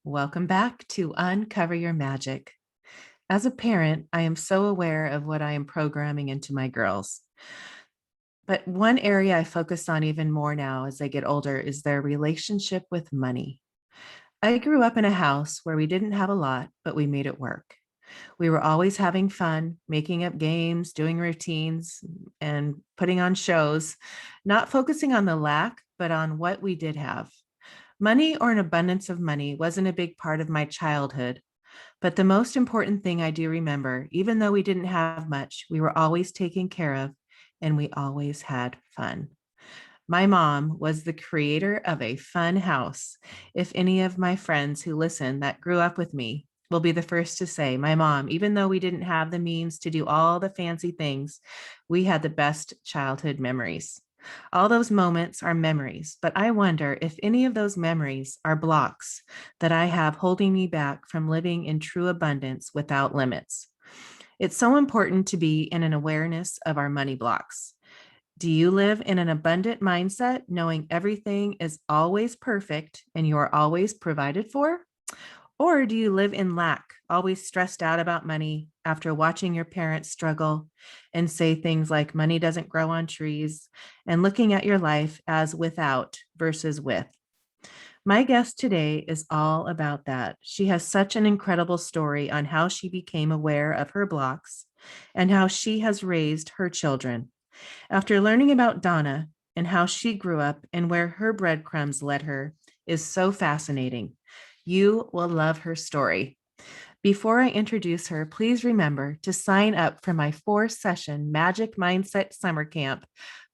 Welcome back to Uncover Your Magic. As a parent, I am so aware of what I am programming into my girls. But one area I focus on even more now as they get older is their relationship with money. I grew up in a house where we didn't have a lot, but we made it work. We were always having fun, making up games, doing routines, and putting on shows, not focusing on the lack, but on what we did have. Money or an abundance of money wasn't a big part of my childhood, but the most important thing I do remember, even though we didn't have much, we were always taken care of and we always had fun. My mom was the creator of a fun house. If any of my friends who listen that grew up with me will be the first to say, my mom, even though we didn't have the means to do all the fancy things, we had the best childhood memories. All those moments are memories, but I wonder if any of those memories are blocks that I have holding me back from living in true abundance without limits. It's so important to be in an awareness of our money blocks. Do you live in an abundant mindset, knowing everything is always perfect and you are always provided for? Or do you live in lack, always stressed out about money after watching your parents struggle and say things like money doesn't grow on trees and looking at your life as without versus with? My guest today is all about that. She has such an incredible story on how she became aware of her blocks and how she has raised her children. After learning about Dawna and how she grew up and where her breadcrumbs led her is so fascinating. You will love her story. Before I introduce her, please remember to sign up for my 4-session Magic Mindset Summer Camp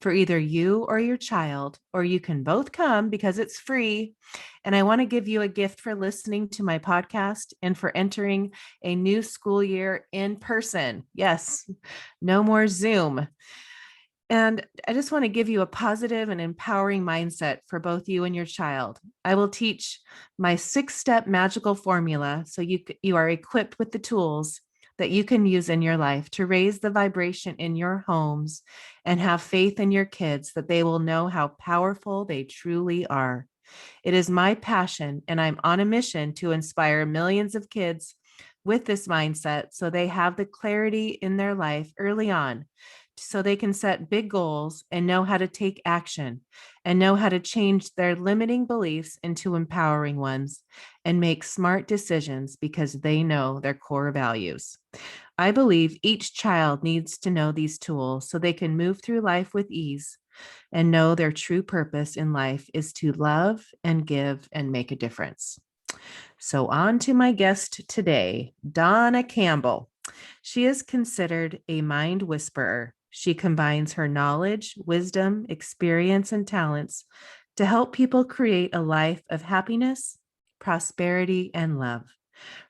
for either you or your child, or you can both come because it's free. And I want to give you a gift for listening to my podcast and for entering a new school year in person. Yes, no more Zoom. And I just want to give you a positive and empowering mindset for both you and your child. I will teach my 6-step magical formula so you are equipped with the tools that you can use in your life to raise the vibration in your homes and have faith in your kids that they will know how powerful they truly are. It is my passion, and I'm on a mission to inspire millions of kids with this mindset so they have the clarity in their life early on so they can set big goals and know how to take action and know how to change their limiting beliefs into empowering ones and make smart decisions because they know their core values. I believe each child needs to know these tools so they can move through life with ease and know their true purpose in life is to love and give and make a difference. So, on to my guest today, Dawna Campbell. She is considered a mind whisperer. She combines her knowledge, wisdom, experience, and talents to help people create a life of happiness, prosperity, and love.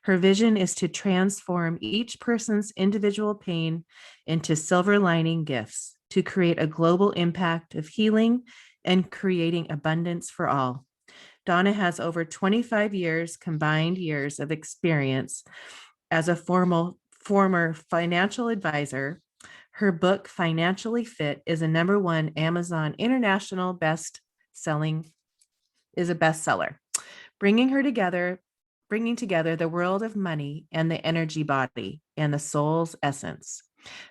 Her vision is to transform each person's individual pain into silver lining gifts to create a global impact of healing and creating abundance for all. Dawna has over 25 years combined years of experience as a former financial advisor. Her book, Financially Fit, is a #1 Amazon international is a bestseller, bringing her together, bringing together the world of money and the energy body and the soul's essence.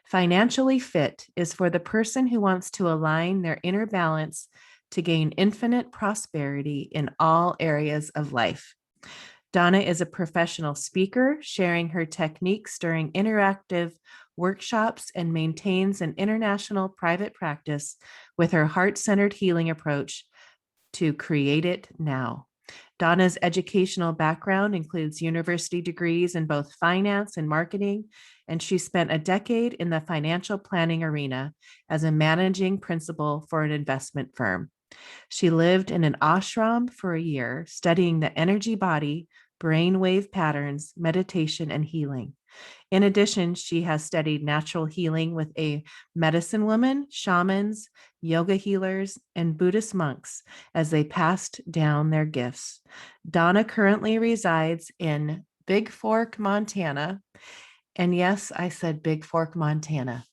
Financially Fit is for the person who wants to align their inner balance to gain infinite prosperity in all areas of life. Dawna is a professional speaker, sharing her techniques during interactive workshops and maintains an international private practice with her heart-centered healing approach to create it now. Dawna's educational background includes university degrees in both finance and marketing, and she spent a decade in the financial planning arena as a managing principal for an investment firm. She lived in an ashram for a year, studying the energy body, brainwave patterns, meditation, and healing. In addition, she has studied natural healing with a medicine woman, shamans, yoga healers, and Buddhist monks as they passed down their gifts. Dawna currently resides in Big Fork, Montana. And yes, I said Big Fork, Montana.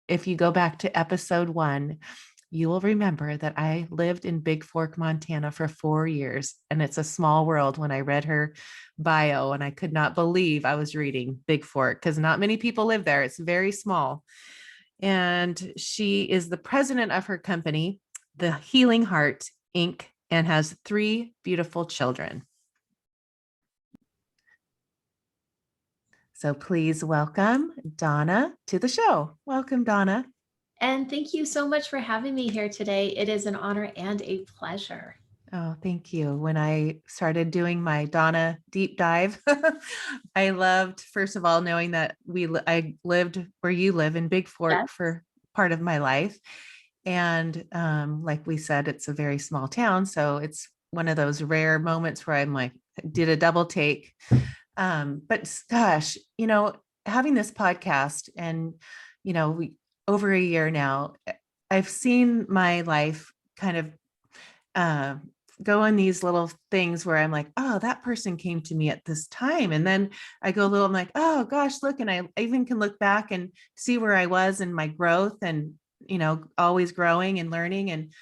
If you go back to episode 1, you will remember that I lived in Big Fork, Montana for 4 years. And it's a small world when I read her bio, and I could not believe I was reading Big Fork because not many people live there. It's very small. And she is the president of her company, The Healing Heart Inc., and has 3 beautiful children. So please welcome Dawna to the show. Welcome, Dawna. And thank you so much for having me here today. It is an honor and a pleasure. Oh, thank you. When I started doing my Dawna deep dive, I loved, first of all, knowing that I lived where you live in Big Fork Yes. for part of my life. And like we said, it's a very small town. So it's one of those rare moments where I'm like, did a double take. But gosh, having this podcast and, over a year now, I've seen my life kind of uh, go on these little things where I'm like, oh, that person came to me at this time. And then I go a little, I'm like, oh gosh, look. And I even can look back and see where I was in my growth and, always growing and learning. And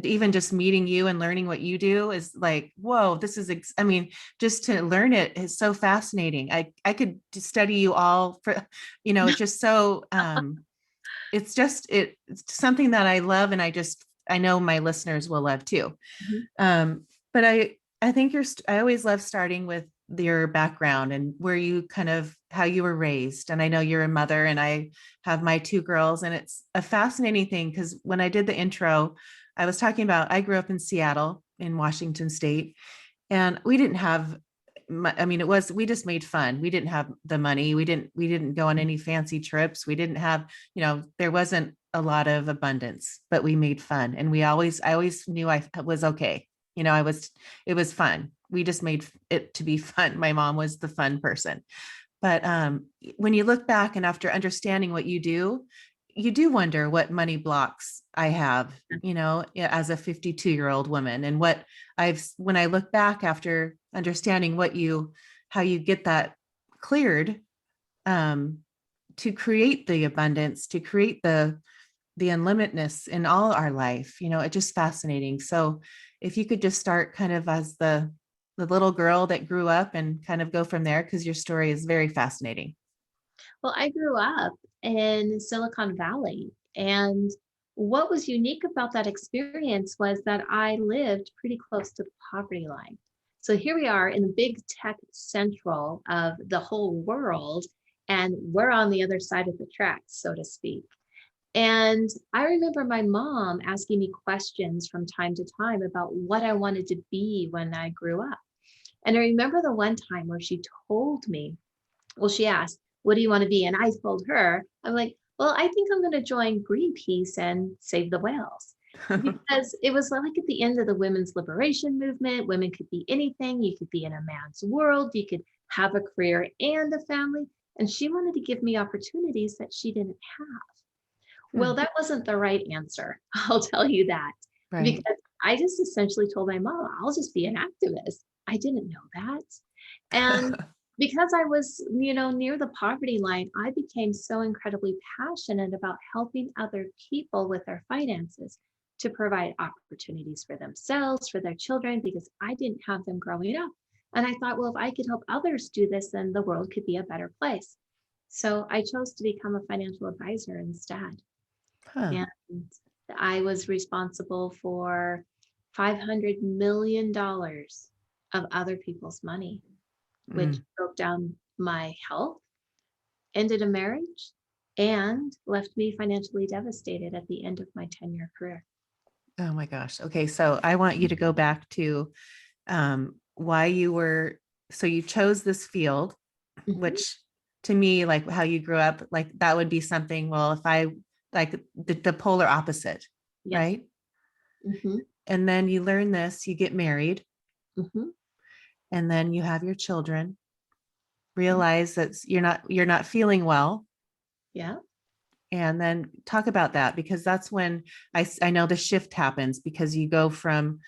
even just meeting you and learning what you do is like, whoa, this is, I mean, just to learn it is so fascinating. I could study you all for, it's just so, it's something that I love. And I know my listeners will love too. Mhm. But I think I always love starting with your background and where you kind of, how you were raised. And I know you're a mother and I have my 2 girls, and it's a fascinating thing because when I did the intro, I was talking about, I grew up in Seattle in Washington State, and we didn't have, we just made fun. We didn't have the money. We didn't go on any fancy trips. We didn't have, there wasn't a lot of abundance, but we made fun. And I always knew I was okay. It was fun. We just made it to be fun. My mom was the fun person. But when you look back and after understanding what you do wonder what money blocks I have, as a 52-year-old woman, and when I look back after understanding how you get that cleared, to create the abundance, to create the unlimitedness in all our life, it's just fascinating. So if you could just start kind of as the little girl that grew up and kind of go from there, because your story is very fascinating. Well, I grew up in Silicon Valley. And what was unique about that experience was that I lived pretty close to the poverty line. So here we are in the big tech central of the whole world, and we're on the other side of the tracks, so to speak. And I remember my mom asking me questions from time to time about what I wanted to be when I grew up. And I remember the one time where she told me, well, she asked, what do you want to be? And I told her, I'm like, well, I think I'm going to join Greenpeace and save the whales. Because it was like at the end of the women's liberation movement, women could be anything. You could be in a man's world, you could have a career and a family. And she wanted to give me opportunities that she didn't have. Well, that wasn't the right answer. I'll tell you that. Right. Because I just essentially told my mom, I'll just be an activist. I didn't know that. And because I was, near the poverty line, I became so incredibly passionate about helping other people with their finances to provide opportunities for themselves, for their children, because I didn't have them growing up. And I thought, well, if I could help others do this, then the world could be a better place. So I chose to become a financial advisor instead. Huh. And I was responsible for $500 million of other people's money, which Mm. broke down my health, ended a marriage, and left me financially devastated at the end of my 10-year career. Oh my gosh. Okay. So I want you to go back to why so you chose this field, Mhm. which to me, like how you grew up, like that would be something, well, if I like the polar opposite, Yes. right? Hmm. And then you learn this, you get married, Hmm. and then you have your children, realize that you're not feeling well. Yeah. And then talk about that, because that's when I know the shift happens, because you go from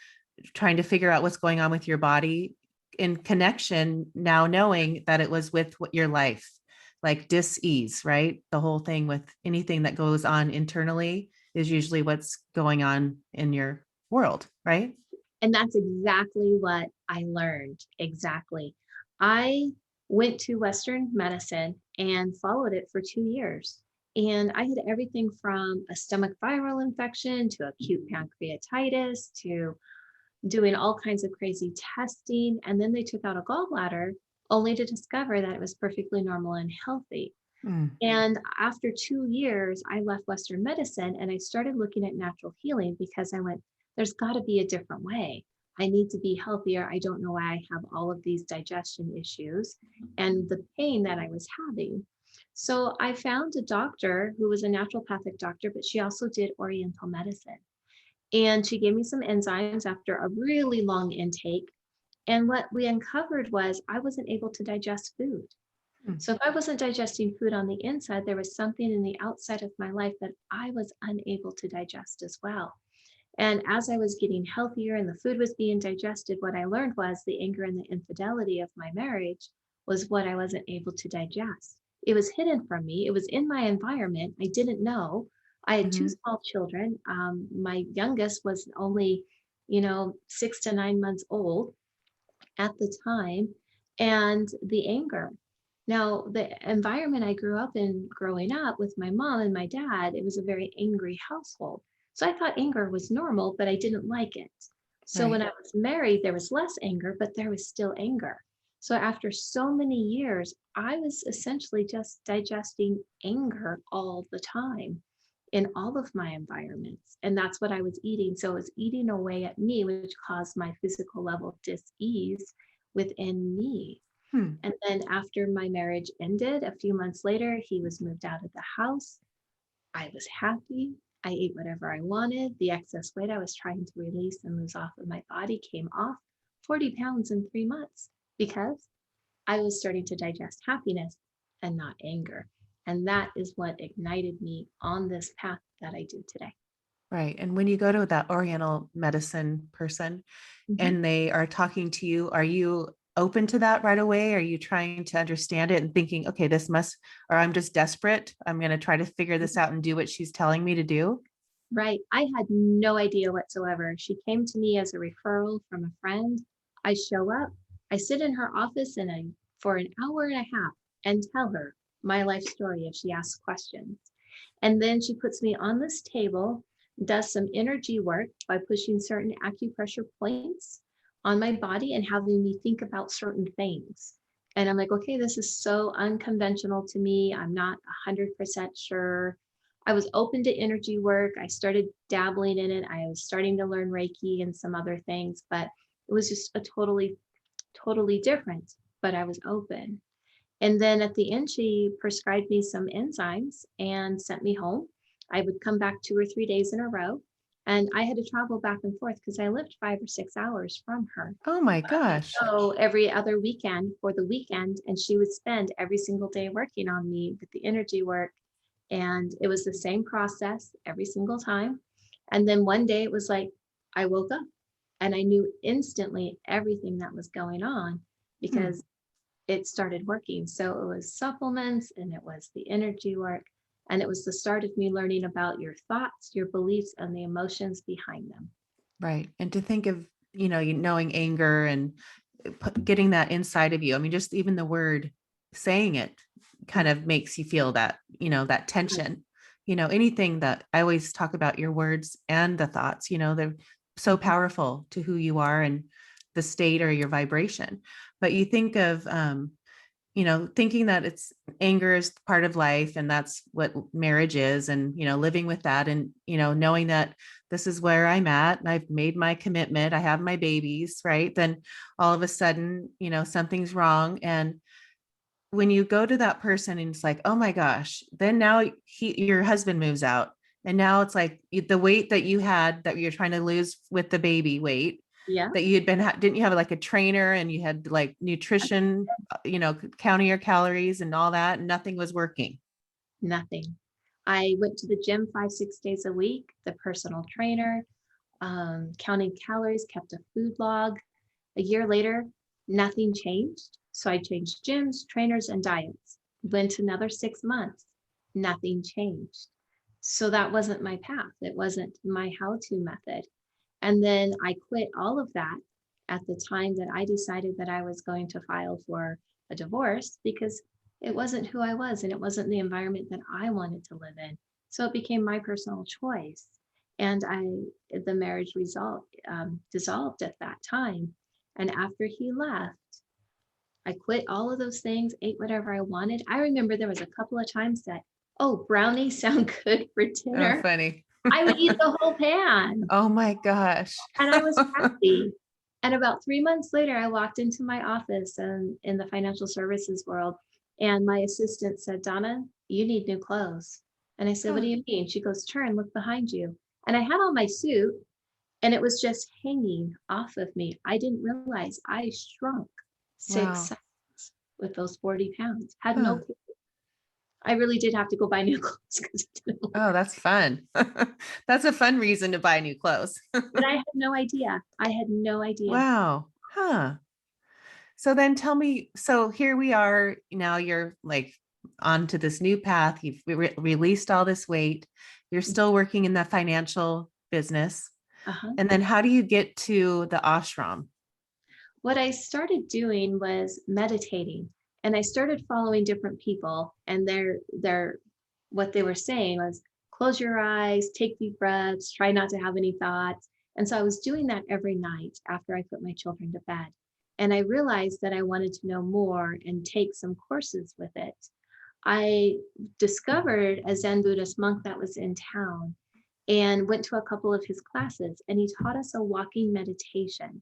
trying to figure out what's going on with your body in connection, now knowing that it was with what your life, like dis-ease, right? The whole thing with anything that goes on internally, is usually what's going on in your world, right? And that's exactly what I learned. Exactly. I went to Western medicine and followed it for 2 years. And I had everything from a stomach viral infection to acute pancreatitis to doing all kinds of crazy testing. And then they took out a gallbladder only to discover that it was perfectly normal and healthy. Mm, And after 2 years, I left Western medicine and I started looking at natural healing because I went, there's got to be a different way. I need to be healthier. I don't know why I have all of these digestion issues and the pain that I was having. So I found a doctor who was a naturopathic doctor, but she also did Oriental medicine. And she gave me some enzymes after a really long intake. And what we uncovered was I wasn't able to digest food. mm, So if I wasn't digesting food on the inside, there was something in the outside of my life that I was unable to digest as well. And as I was getting healthier and the food was being digested, what I learned was the anger and the infidelity of my marriage was what I wasn't able to digest. It was hidden from me. It was in my environment. I didn't know. I had two mhm. small children. My youngest was only, 6 to 9 months old at the time, and the anger. Now, the environment I grew up in growing up with my mom and my dad, it was a very angry household. So I thought anger was normal, but I didn't like it. So when Right. I was married, there was less anger, but there was still anger. So after so many years, I was essentially just digesting anger all the time in all of my environments. And that's what I was eating. So it was eating away at me, which caused my physical level dis-ease within me. Hmm. And then after my marriage ended, a few months later, he was moved out of the house. I was happy. I ate whatever I wanted. The excess weight I was trying to release and lose off of my body came off 40 pounds in 3 months because I was starting to digest happiness and not anger. And that is what ignited me on this path that I do today. Right. And when you go to that Oriental medicine person Mhm. and they are talking to you, are you open to that right away? Are you trying to understand it and thinking, okay, this must, or I'm just desperate. I'm going to try to figure this out and do what she's telling me to do? Right. I had no idea whatsoever. She came to me as a referral from a friend. I show up, I sit in her office for an hour and a half and tell her my life story if she asks questions. And then she puts me on this table, does some energy work by pushing certain acupressure points on my body and having me think about certain things. And I'm like, okay, this is so unconventional to me. I'm not 100% sure. I was open to energy work. I started dabbling in it. I was starting to learn Reiki and some other things, but it was just a totally different, but I was open. And then at the end, she prescribed me some enzymes and sent me home. I would come back 2 or 3 days in a row. And I had to travel back and forth because I lived 5 or 6 hours from her. Oh my gosh. So every other weekend for the weekend, and she would spend every single day working on me with the energy work. And it was the same process every single time. And then one day it was like I woke up and I knew instantly everything that was going on Hmm. because it started working. So it was supplements and it was the energy work. And it was the start of me learning about your thoughts, your beliefs, and the emotions behind them. Right. And to think of, knowing anger and getting that inside of you. I mean, just even the word saying it kind Mm. of makes you feel that, that tension. Anything that I always talk about your words and the thoughts, they're so Mhm. powerful to who you are and the state or your vibration. But you think of, thinking that it's anger is part of life and that's what marriage is and, living with that and, knowing that this is where I'm at and I've made my commitment, I have my babies, right? Then all of a sudden, something's wrong. And when you go to that person and it's like, oh my gosh, then now your husband moves out. And now it's like the weight that you had that you're trying to lose with the baby weight Yeah, that you had been, didn't you have like a trainer and you had like nutrition, counting your calories and all that, and nothing was working. nothing. I went to the gym 5, 6 days a week, the personal trainer, counting calories, kept a food log. A year later, nothing changed. So I changed gyms, trainers, and diets. Went another 6 months, nothing changed. So that wasn't my path. It wasn't my how-to method. And then I quit all of that at the time that I decided that I was going to file for a divorce because it wasn't who I was and it wasn't the environment that I wanted to live in. So it became my personal choice. And the marriage dissolved at that time. And after he left, I quit all of those things, ate whatever I wanted. I remember there was a couple of times that, oh, brownies sound good for Oh, dinner. funny. I would eat the whole pan. Oh my gosh. And I was happy. And about 3 months later, I walked into my office in the financial services world, and my assistant said, "Dawna, you need new clothes." And I said, "What do Huh. you mean?" She goes, "Turn, look behind you." And I had on my suit, and it was just hanging off of me. I didn't realize I shrunk 6 Wow. sizes with those 40 pounds. Had no Huh. clue. I really did have to go buy new clothes because it didn't look Oh, right. that's fun. That's a fun reason to buy new clothes. But I had no idea. I had no idea. Wow. Huh. So then tell me, so here we are, now you're like onto this new path. You've released all this weight. You're still working in the financial business. Uh-huh. And then how do you get to the ashram? What I started doing was meditating, and I started following different people, and their what they were saying was close your eyes, take deep breaths, try not to have any thoughts. And so I was doing that every night after I put my children to bed. And I realized that I wanted to know more and take some courses with it. I discovered a Zen Buddhist monk that was in town and went to a couple of his classes, and he taught us a walking meditation.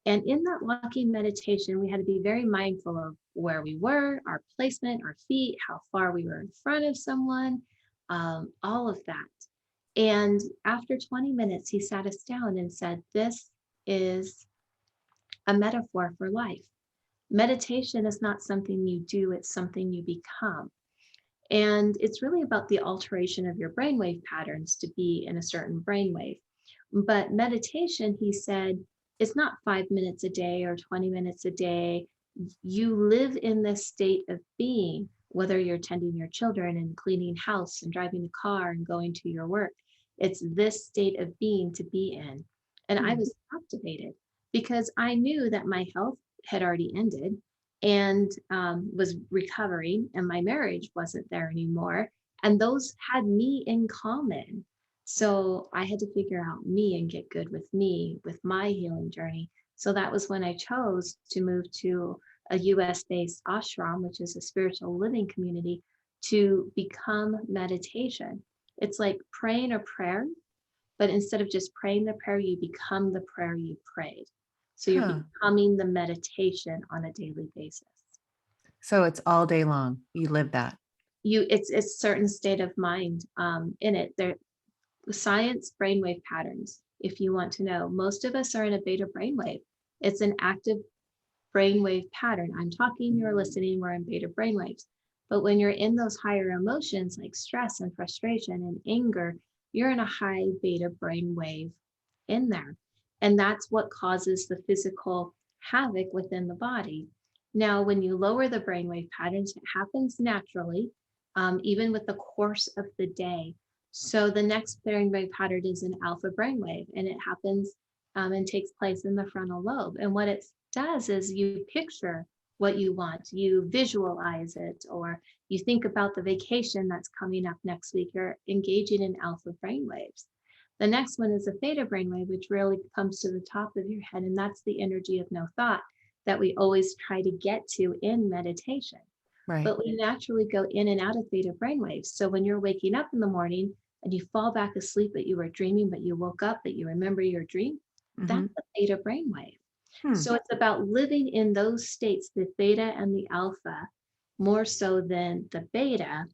And in that walking meditation, we had to be very mindful of where we were, our placement, our feet, how far we were in front of someone, all of that. And after 20 minutes, he sat us down and said, "This is a metaphor for life. Meditation is not something you do, it's something you become. And it's really about the alteration of your brainwave patterns to be in a certain brainwave. But meditation, he said, is not 5 minutes a day or 20 minutes a day. You live in this state of being, whether you're tending your children and cleaning house and driving a car and going to your work. It's this state of being to be in. And I Hmm. was captivated because I knew that my health had already ended and was recovering, and my marriage wasn't there anymore. And those had me in common. So I had to figure out me and get good with me with my healing journey. So that was when I chose to move to a US based ashram, which is a spiritual living community, to become meditation. It's like praying a prayer, but instead of just praying the prayer, you become the prayer you prayed. So you're Huh. becoming the meditation on a daily basis. So it's all day long. You live that. It's certain state of mind in it. There science brainwave patterns. If you want to know, most of us are in a beta brainwave. It's an active brainwave pattern. I'm talking, you're listening, we're in beta brainwaves. But when you're in those higher emotions like stress and frustration and anger, you're in a high beta brainwave in there. And that's what causes the physical havoc within the body. Now, when you lower the brainwave patterns, it happens naturally, even with the course of the day. So the next brainwave pattern is an alpha brainwave, and it happens and takes place in the frontal lobe. And what it does is you picture what you want, you visualize it, or you think about the vacation that's coming up next week. You're engaging in alpha brainwaves. The next one is a theta brainwave, which really comes to the top of your head, and that's the energy of no thought that we always try to get to in meditation. Right. But we naturally go in and out of theta brainwaves. So when you're waking up in the morning and you fall back asleep, but you were dreaming, but you woke up, but you remember your dream, that's Hmm. a theta brainwave. Hmm. So it's about living in those states, the theta and the alpha, more so than the beta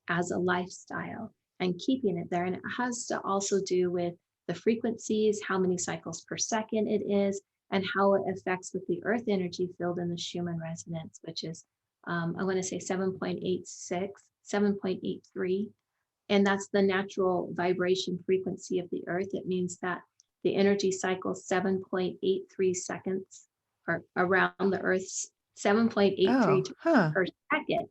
as a lifestyle and keeping it there. And it has to also do with the frequencies, how many cycles per second it is, and how it affects with the earth energy field in the Schumann resonance, which is, I want to say 7.86, 7.83. And that's the natural vibration frequency of the earth. It means that the energy cycles 7.83 seconds or around the earth's 7.83 Oh, huh. per second.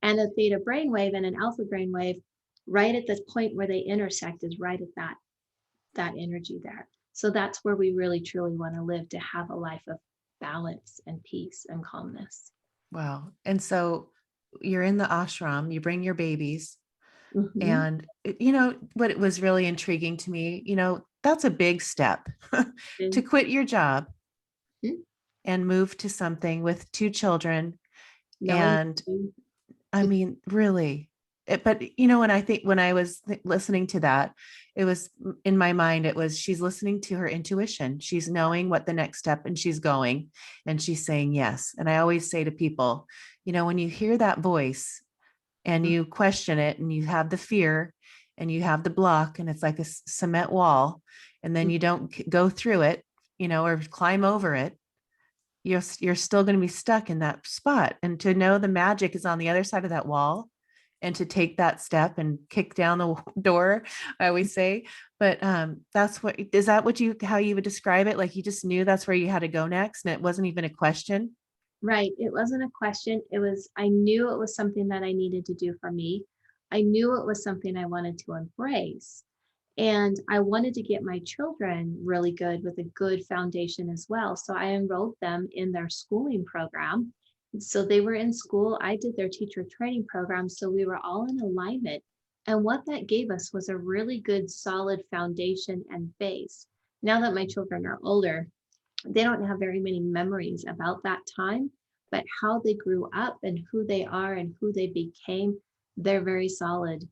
And a theta brainwave and an alpha brainwave right at the point where they intersect is right at that energy there. So that's where we really truly want to live, to have a life of balance and peace and calmness. Wow. And so you're in the ashram, you bring your babies, Hmm. and what it was really intriguing to me, that's a big step to And quit your job mm, and move to something with two children. knowing, And I mean, really, but when I was listening to that, it was in my mind, it was she's listening to her intuition. She's knowing what the next step and she's going and she's saying yes. And I always say to people, when you hear that voice and you question it and you have the fear and you have the block and it's like a cement wall, and then you don't go through it, or climb over it, you're still going to be stuck in that spot. And to know the magic is on the other side of that wall and to take that step and kick down the door, I always say. But is that how you would describe it? Like you just knew that's where you had to go next and it wasn't even a question? right. It wasn't a question. I knew it was something that I needed to do for me. I knew it was something I wanted to embrace. And I wanted to get my children really good with a good foundation as well. So I enrolled them in their schooling program. So they were in school. I did their teacher training program. So we were all in alignment. And what that gave us was a really good, solid foundation and base. Now that my children are older, they don't have very many memories about that time, but how they grew up and who they are and who they became, they're Huh, very solid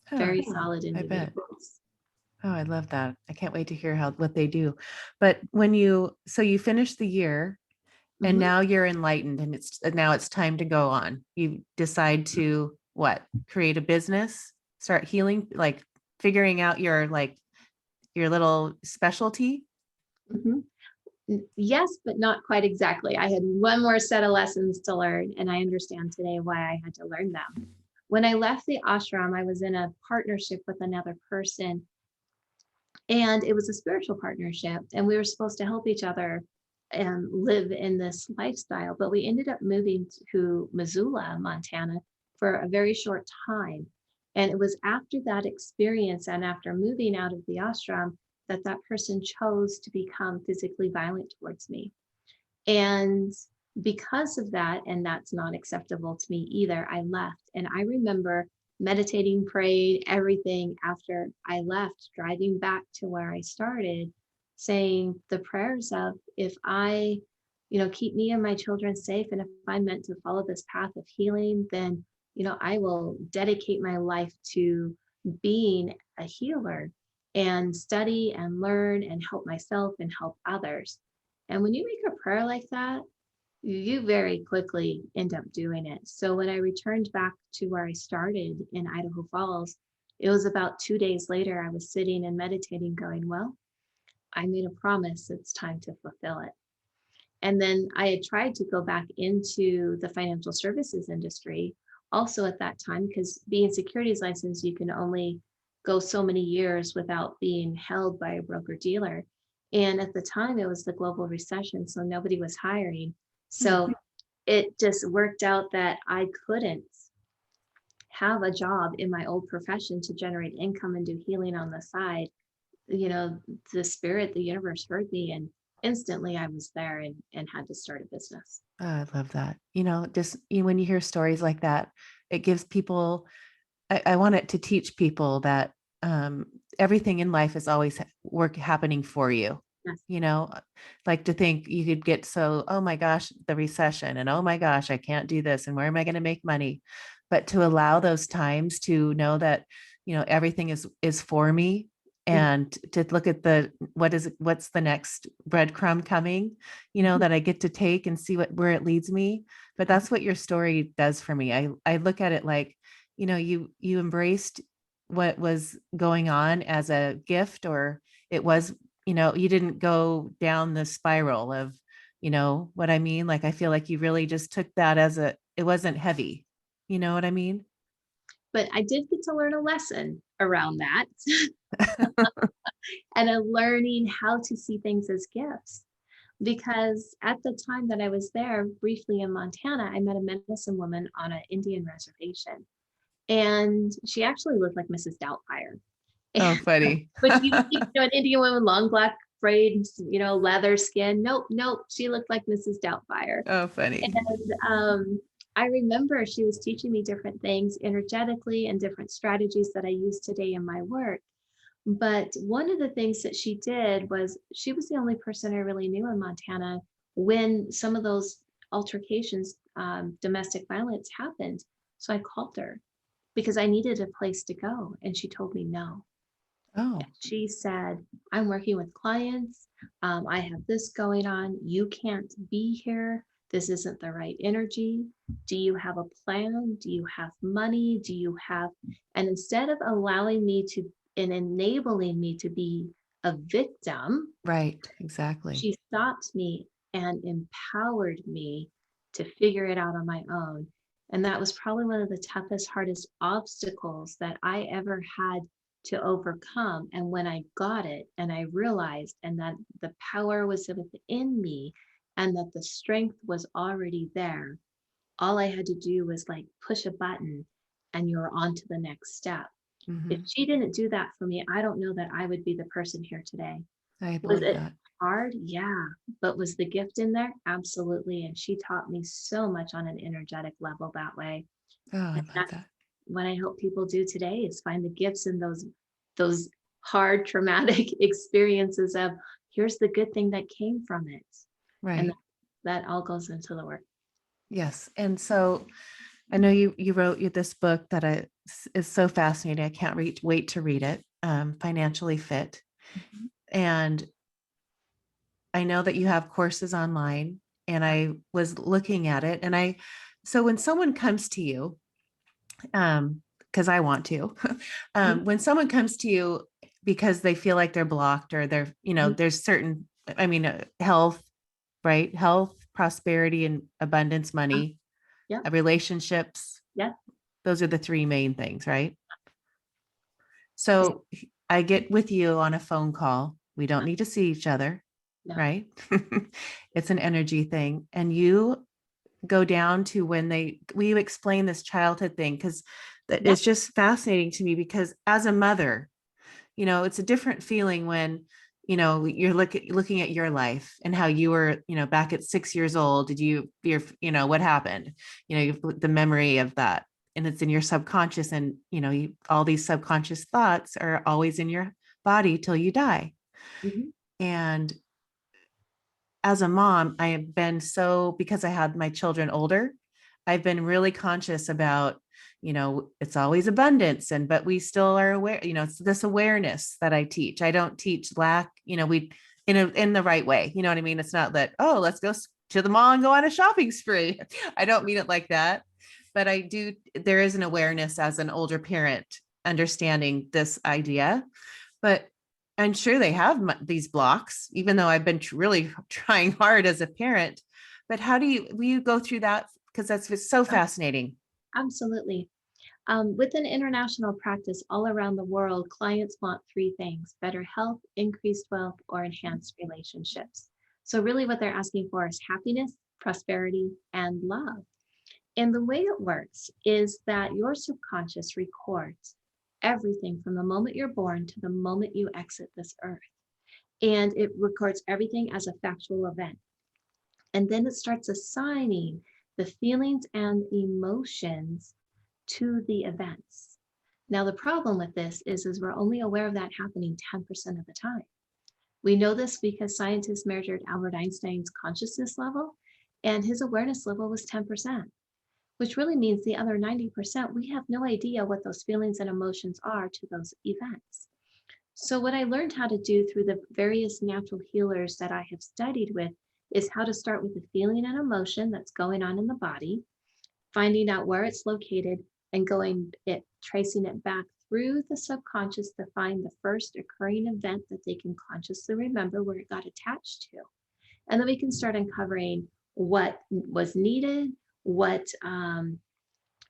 I bet. individuals. Oh, I love that. I can't wait to hear what they do. But so you finish the year and Mhm. now you're enlightened and now it's time to go on. You decide to what? Create a business, start healing, like figuring out your little specialty. Mhm. Yes, but not quite exactly. I had one more set of lessons to learn, and I understand today why I had to learn them. When I left the ashram, I was in a partnership with another person, and it was a spiritual partnership, and we were supposed to help each other and live in this lifestyle. But we ended up moving to Missoula, Montana, for a very short time. And it was after that experience and after moving out of the ashram that that person chose to become physically violent towards me. And because of that, and that's not acceptable to me either, I left. And I remember meditating, prayed, everything after I left, driving back to where I started, saying the prayers of, if I, keep me and my children safe, and if I'm meant to follow this path of healing, then, I will dedicate my life to being a healer and study and learn and help myself and help others. And when you make a prayer like that, you very quickly end up doing it. So when I returned back to where I started in Idaho Falls, it was about 2 days later, I was sitting and meditating, going, well, I made a promise. It's time to fulfill it. And then I had tried to go back into the financial services industry also at that time, because being securities licensed, you can only go so many years without being held by a broker dealer. And at the time, it was the global recession, so nobody was hiring. Hmm. So it just worked out that I couldn't have a job in my old profession to generate income and do healing on the side. The spirit, the universe heard me, and instantly I was there and had to start a business. Oh, I love that. Just when you hear stories like that, it gives people, I want it to teach people that um, everything in life is always work happening for you. Yes. You know, like to think you could get so, oh my gosh, the recession, and oh my gosh, I can't do this, and where am I going to make money? But to allow those times to know that, everything is for me, Mhm. and to look at what's the next breadcrumb coming, Mhm. that I get to take and see where it leads me. But that's what your story does for me. I look at it like, you embraced what was going on as a gift, or it was, you didn't go down the spiral of, what I mean? Like, I feel like you really just took that it wasn't heavy. You know what I mean? But I did get to learn a lesson around that and a learning how to see things as gifts. Because at the time that I was there briefly in Montana, I met a medicine woman on an Indian reservation. and she actually looked like Mrs. Doubtfire. Oh, funny. But you would think, an Indian woman, long black braids, leather skin. Nope, nope, she looked like Mrs. Doubtfire. Oh, funny. And, I remember she was teaching me different things energetically and different strategies that I use today in my work. But one of the things that she did was she was the only person I really knew in Montana when some of those altercations, domestic violence happened. So I called her because I needed a place to go. And she told me no. Oh, She said, I'm working with clients. I have this going on. You can't be here. This isn't the right energy. Do you have a plan? Do you have money? Do you have, and instead of allowing me to and enabling me to be a victim, right. Exactly. she stopped me and empowered me to figure it out on my own. And that was probably one of the toughest, hardest obstacles that I ever had to overcome. And when I got it and I realized, and that the power was within me and that the strength was already there, all I had to do was like push a button and you're on to the next step. If Hmm. she didn't do that for me, I don't know that I would be the person here today. I Was believe it that. hard? Yeah. But was the gift in there? Absolutely. And she taught me so much on an energetic level that way. Oh, I And love that's that. what I hope people do today is find the gifts in those hard traumatic experiences of here's the good thing that came from it. And Right. that all goes into the work. Yes. And so I know you wrote this book that is so fascinating. I can't wait to read it. Financially Fit, Mhm. and I know that you have courses online. And Yeah. I was looking at it, and so when someone comes to you, because I want to, Mhm. when someone comes to you because they feel like they're blocked or Mhm. there's certain, I mean, health, right? Health, prosperity, and abundance, Uh, money, Yep. relationships. Yep. Those are the three main things, right? Is So I get with you on a phone call. We don't uh, need to see each other, no. right? It's an energy thing. And you go down to we explain this childhood thing because Yep. it's just fascinating to me because as a mother, it's a different feeling when, you're looking at your life and how you were, back at 6 years old. What happened? The memory of that, and it's in your subconscious, and all these subconscious thoughts are always in your body till you die. Mhm. And as a mom, I have been because I had my children older, I've been really conscious about, it's always abundance, but we still are aware, it's this awareness that I teach. I don't teach lack, we in the right way. You know what I mean? It's not that, oh, let's go to the mall and go on a shopping spree. I don't mean it like that. But there is an awareness as an older parent understanding this idea. But I'm sure they have these blocks, even though I've been really trying hard as a parent. But will you go through that? Because that's so Uh, fascinating. Absolutely. Within international practice all around the world, clients want three things: better health, increased wealth, or enhanced relationships. So, really, what they're asking for is happiness, prosperity, and love. And the way it works is that your subconscious records everything from the moment you're born to the moment you exit this earth. And it records everything as a factual event. And then it starts assigning the feelings and emotions to the events. Now, the problem with this is we're only aware of that happening 10% of the time. We know this because scientists measured Albert Einstein's consciousness level, and his awareness level was 10%, which really means the other 90%, we have no idea what those feelings and emotions are to those events. So, what I learned how to do through the various natural healers that I have studied with is how to start with the feeling and emotion that's going on in the body, finding out where it's located, and tracing it back through the subconscious to find the first occurring event that they can consciously remember where it got attached to. And then we can start uncovering what was needed, what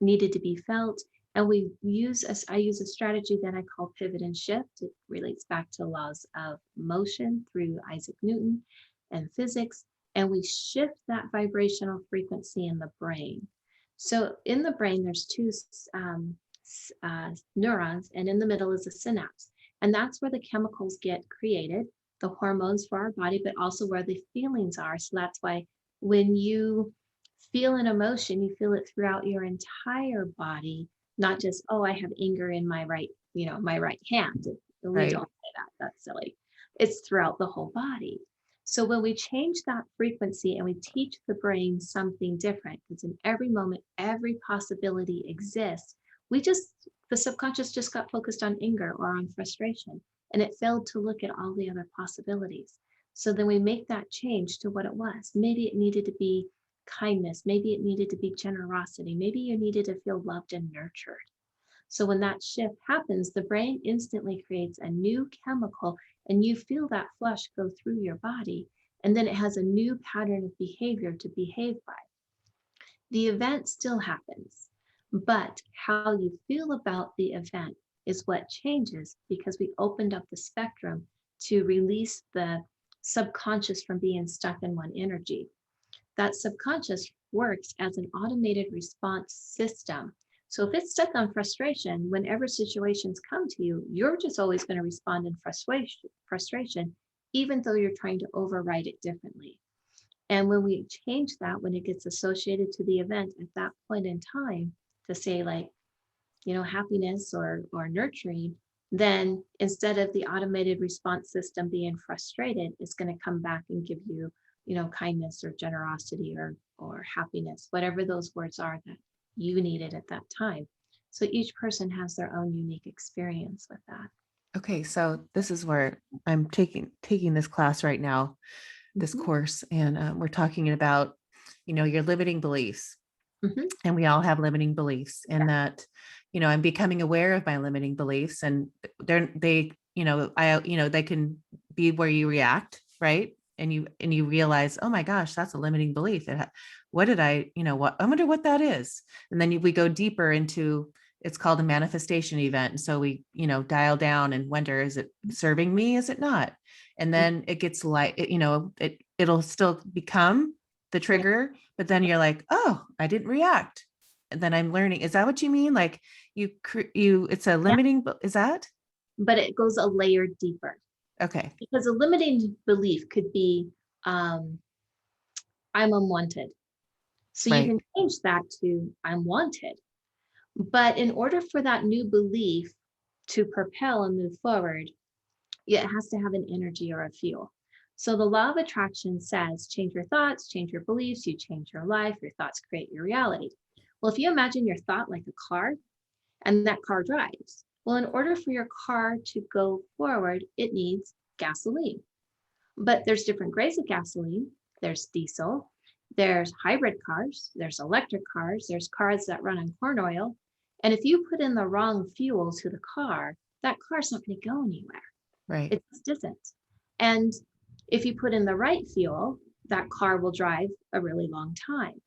needed to be felt. And I use a strategy that I call pivot and shift. It relates back to laws of motion through Isaac Newton and physics. And we shift that vibrational frequency in the brain. So in the brain, there's two neurons, and in the middle is a synapse. And that's where the chemicals get created, the hormones for our body, but also where the feelings are. So that's why when you feel an emotion, you feel it throughout your entire body, not just, oh, I have anger in my right, my right hand. We Right. don't say that. That's silly. It's throughout the whole body. So when we change that frequency and we teach the brain something different, because in every moment, every possibility exists, we just, the subconscious just got focused on anger or on frustration, and it failed to look at all the other possibilities. So then we make that change to what it was. Maybe it needed to be kindness. Maybe it needed to be generosity. Maybe you needed to feel loved and nurtured. So when that shift happens, the brain instantly creates a new chemical and you feel that flush go through your body. And then it has a new pattern of behavior to behave by. The event still happens, but how you feel about the event is what changes because we opened up the spectrum to release the subconscious from being stuck in one energy. That subconscious works as an automated response system. So if it's stuck on frustration, whenever situations come to you, you're just always going to respond in frustration, even though you're trying to override it differently. And when we change that, when it gets associated to the event at that point in time, to say like, happiness or nurturing, then instead of the automated response system being frustrated, it's going to come back and give you, kindness or generosity or happiness, whatever those words are that you needed at that time. So each person has their own unique experience with that. Okay, so this is where I'm taking this class right now, this Mhm, course, and we're talking about, your limiting beliefs, mhm, and we all have limiting beliefs, yeah, and that, I'm becoming aware of my limiting beliefs, and they, they can be where you react, right? And you realize, oh my gosh, that's a limiting belief. What did I, what I wonder what that is, and then we go deeper into it's called a manifestation event. And so we, dial down and wonder, is it serving me? Is it not? And mhm, then it gets like, it'll still become the right. trigger, but then you're like, oh, I didn't react. And then I'm learning. Is that what you mean? Like it's a Yeah, limiting, is that? but it goes a layer deeper Okay. because a limiting belief could be, um, I'm unwanted. So you Right. can change that to I'm wanted. But in order for that new belief to propel and move forward, it has to have an energy or a fuel. So the law of attraction says change your thoughts, change your beliefs, you change your life, your thoughts create your reality. Well, if you imagine your thought like a car and that car drives, well, in order for your car to go forward, it needs gasoline. But there's different grades of gasoline. There's diesel, there's hybrid cars, there's electric cars, there's cars that run on corn oil. And if you put in the wrong fuel to the car, that car's not going to go anywhere. Right. It just isn't. And if you put in the right fuel, that car will drive a really long time.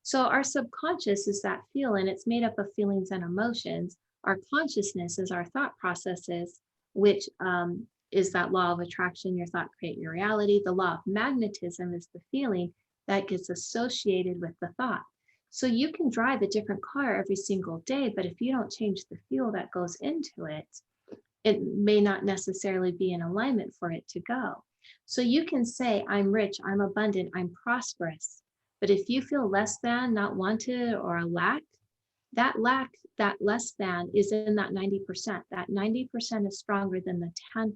So our subconscious is that feeling. It's made up of feelings and emotions. Our consciousness is our thought processes, which is that law of attraction. Your thought create your reality. The law of magnetism is the feeling that gets associated with the thought. So you can drive a different car every single day, but if you don't change the fuel that goes into it, it may not necessarily be in alignment for it to go. So you can say, I'm rich, I'm abundant, I'm prosperous. But if you feel less than, not wanted, or a lack, that less than is in that 90%. That 90% is stronger than the 10%.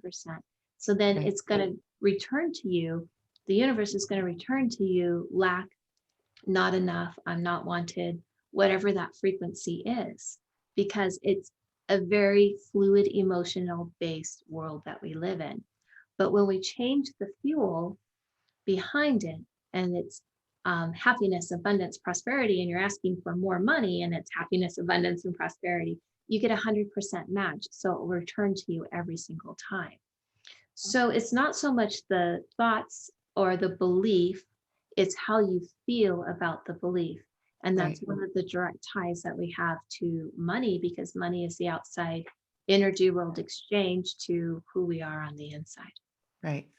So then Right. it's going to return to you. The universe is going to return to you lack, not enough, I'm not wanted, whatever that frequency is, because it's a very fluid, emotional based world that we live in. But when we change the fuel behind it and it's happiness, abundance, prosperity, and you're asking for more money and it's happiness, abundance, and prosperity, you get 100% match. So it will return to you every single time. So it's not so much the thoughts or the belief, it's how you feel about the belief. And that's Right. one of the direct ties that we have to money because money is the outside energy world exchange to who we are on the inside. Right.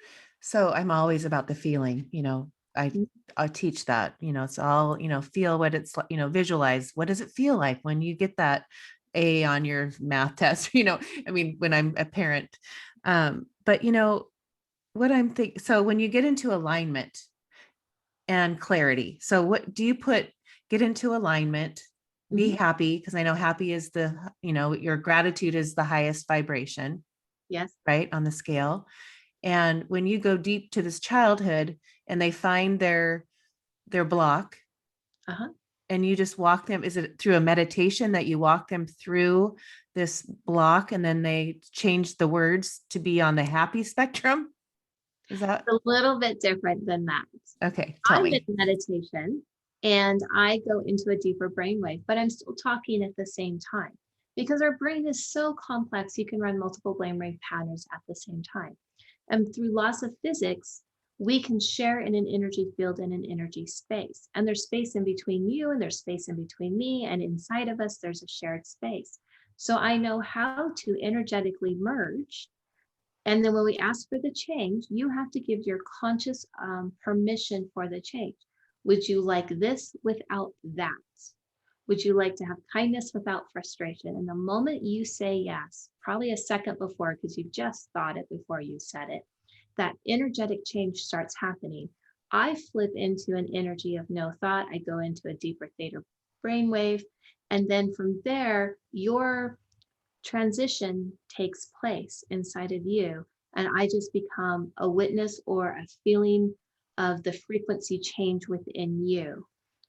So I'm always about the feeling, Mm, I teach that, it's all, feel what it's like, visualize what does it feel like when you get that, A on your math test, I mean, when I'm a parent. But what I'm thinking, so when you get into alignment and clarity, so what do you put, get into alignment, be Mhm. happy, because I know happy is your gratitude is the highest vibration, Yes. right, on the scale. And when you go deep to this childhood and they find their block, Uh-huh. and you just walk them, is it through a meditation that you walk them through this block and then they change the words to be on the happy spectrum? Is that A little bit different than that. okay? Tell I'm in me. meditation and I go into a deeper brainwave, but I'm still talking at the same time because our brain is so complex. You can run multiple brainwave patterns at the same time. And through laws of physics, we can share in an energy field in an energy space. And there's space in between you and there's space in between me. And inside of us, there's a shared space. So I know how to energetically merge, and then when we ask for the change, you have to give your conscious permission for the change. Would you like this without that? Would you like to have kindness without frustration? And the moment you say yes, probably a second before, because you just thought it before you said it, that energetic change starts happening. I flip into an energy of no thought. I go into a deeper theta brainwave. And then from there, your transition takes place inside of you. And I just become a witness or a feeling of the frequency change within you.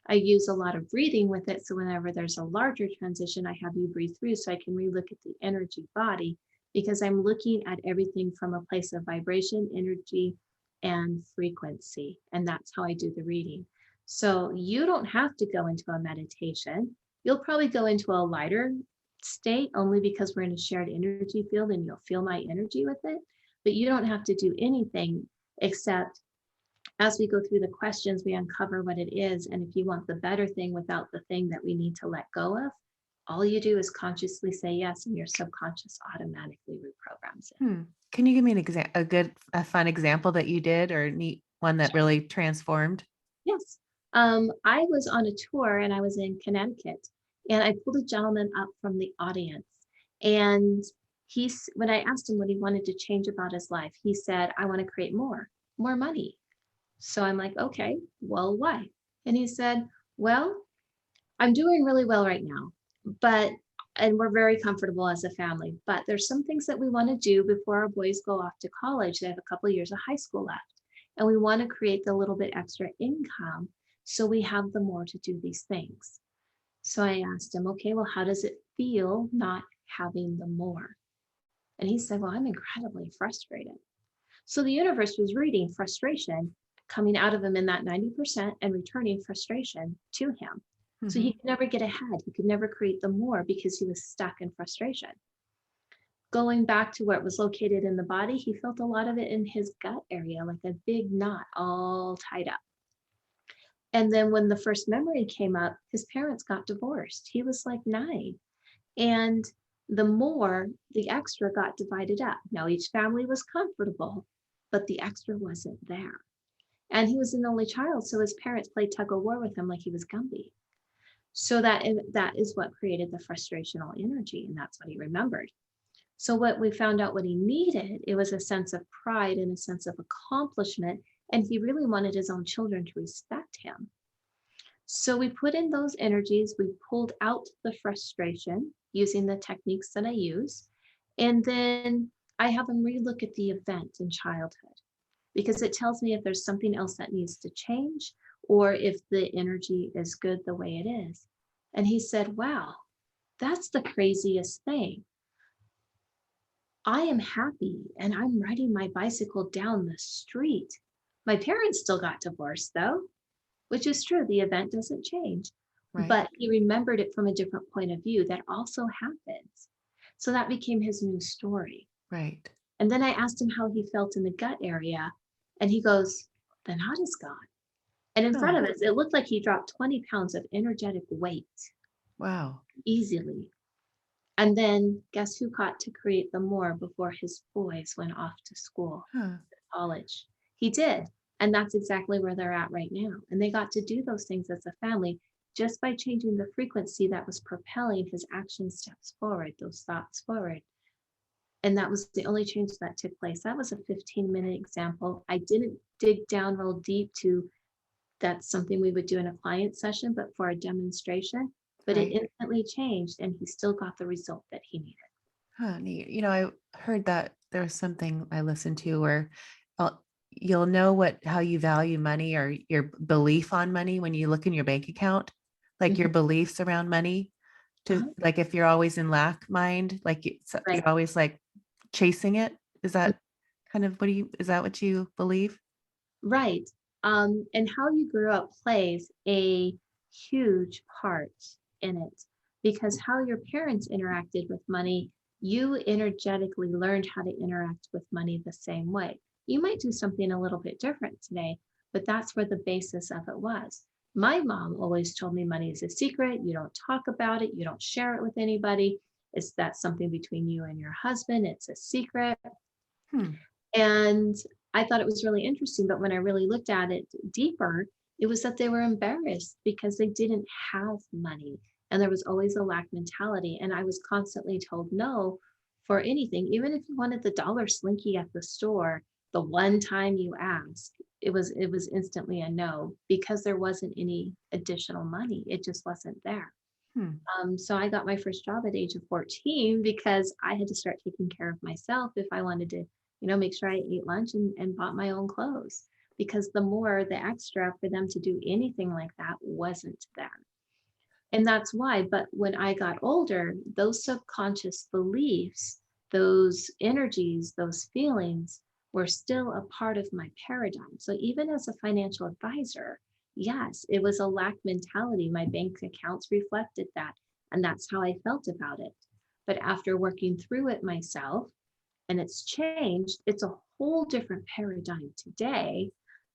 I use a lot of breathing with it. So whenever there's a larger transition, I have you breathe through so I can relook at the energy body, because I'm looking at everything from a place of vibration, energy, and frequency. And that's how I do the reading. So you don't have to go into a meditation. You'll probably go into a lighter state only because we're in a shared energy field and you'll feel my energy with it. But you don't have to do anything except as we go through the questions, we uncover what it is. And if you want the better thing without the thing that we need to let go of, all you do is consciously say yes, and your subconscious automatically reprograms it. Can you give me a fun example that you did, or a neat one that really transformed? Yes. I was on a tour and I was in Connecticut, and I pulled a gentleman up from the audience. And when I asked him what he wanted to change about his life, he said, I want to create more money. So I'm like, okay, well, why? And he said, well, I'm doing really well right now, but, and we're very comfortable as a family, but there's some things that we want to do before our boys go off to college. They have a couple of years of high school left, and we want to create the little bit extra income so we have the more to do these things. So I asked him, okay, well, how does it feel not having the more? And he said, well, I'm incredibly frustrated. So the universe was reading frustration coming out of him in that 90% and returning frustration to him. So he Mhm. could never get ahead. He could never create the more because he was stuck in frustration. Going back to where it was located in the body, he felt a lot of it in his gut area, like a big knot all tied up. And then when the first memory came up, his parents got divorced. He was like 9. And the extra got divided up. Now each family was comfortable, but the extra wasn't there. And he was an only child, so his parents played tug of war with him like he was Gumby. So that is what created the frustrational energy, and that's what he remembered. So what we found out what he needed, it was a sense of pride and a sense of accomplishment, and he really wanted his own children to respect him. So we put in those energies, we pulled out the frustration using the techniques that I use, and then I have him relook at the event in childhood because it tells me if there's something else that needs to change or if the energy is good the way it is. And he said, wow, that's the craziest thing. I am happy and I'm riding my bicycle down the street. My parents still got divorced though, which is true. The event doesn't change, Right. but he remembered it from a different point of view that also happens. So that became his new story. Right. And then I asked him how he felt in the gut area, and he goes, the knot is gone. And in front Oh, of us, it looked like he dropped 20 pounds of energetic weight wow. easily. And then guess who got to create the more before his boys went off to school, Huh. college? He did. And that's exactly where they're at right now. And they got to do those things as a family. just by changing the frequency that was propelling his action steps forward, those thoughts forward. And that was the only change that took place. That was a 15-minute example. I didn't dig down real deep to that's something we would do in a client session, but for a demonstration, but it Right. instantly changed and he still got the result that he needed. Huh, neat. I heard that there was something I listened to where you'll know how you value money or your belief on money when you look in your bank account, like your Mhm. beliefs around money. To Uh-huh. like if you're always in lack mind, like Right. you're always like chasing it. Is Mm. that is that what you believe? Right. And how you grew up plays a huge part in it because how your parents interacted with money, you energetically learned how to interact with money the same way. You might do something a little bit different today, but that's where the basis of it was. My mom always told me money is a secret. You don't talk about it. You don't share it with anybody. It's That's something between you and your husband. It's a secret. Hmm. And I thought it was really interesting, but when I really looked at it deeper, it was that they were embarrassed because they didn't have money and there was always a lack mentality. And I was constantly told no for anything, even if you wanted the dollar slinky at the store, the one time you asked, it was instantly a no because there wasn't any additional money. It just wasn't there. Hmm. So I got my first job at age of 14 because I had to start taking care of myself if I wanted to, make sure I ate lunch and bought my own clothes. Because the extra for them to do anything like that wasn't there. And that's why. But when I got older, those subconscious beliefs, those energies, those feelings were still a part of my paradigm. So even as a financial advisor, yes, it was a lack mentality. My bank accounts reflected that. And that's how I felt about it. But after working through it myself, and it's changed, it's a whole different paradigm today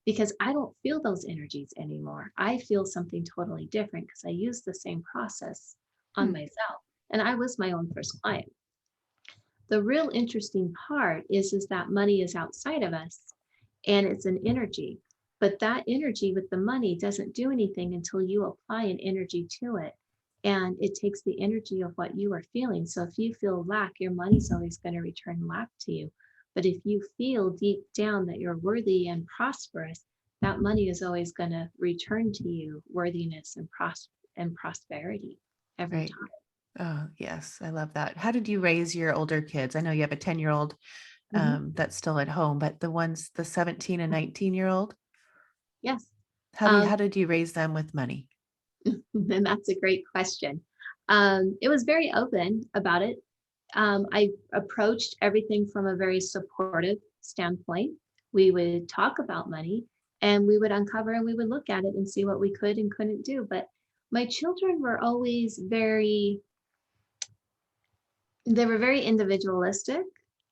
because I don't feel those energies anymore. I feel something totally different because I use the same process on Hmm. myself. And I was my own first client. The real interesting part is that money is outside of us and it's an energy. But that energy with the money doesn't do anything until you apply an energy to it. And it takes the energy of what you are feeling. So if you feel lack, your money's always going to return lack to you. But if you feel deep down that you're worthy and prosperous, that money is always going to return to you worthiness and prosperity every Right. time. Oh, yes. I love that. How did you raise your older kids? I know you have a 10-year-old Mhm. that's still at home, but the 17 and 19-year-old, Yes. how Um, did you raise them with money? and that's a great question. It was very open about it. I approached everything from a very supportive standpoint. We would talk about money and we would uncover and we would look at it and see what we could and couldn't do. But my children were always they were very individualistic.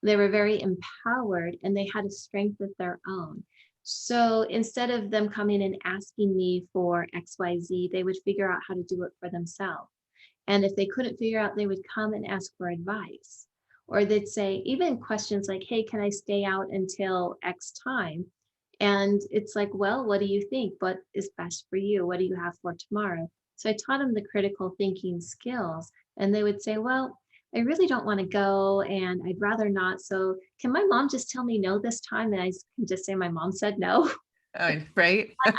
They were very empowered and they had a strength of their own. So instead of them coming and asking me for XYZ, they would figure out how to do it for themselves. And if they couldn't figure out, they would come and ask for advice. Or they'd say, even questions like, hey, can I stay out until X time? And it's like, well, what do you think? What is best for you? What do you have for tomorrow? So I taught them the critical thinking skills. And they would say, well, I really don't want to go and I'd rather not. So can my mom just tell me no this time? And I can just say my mom said no. Right?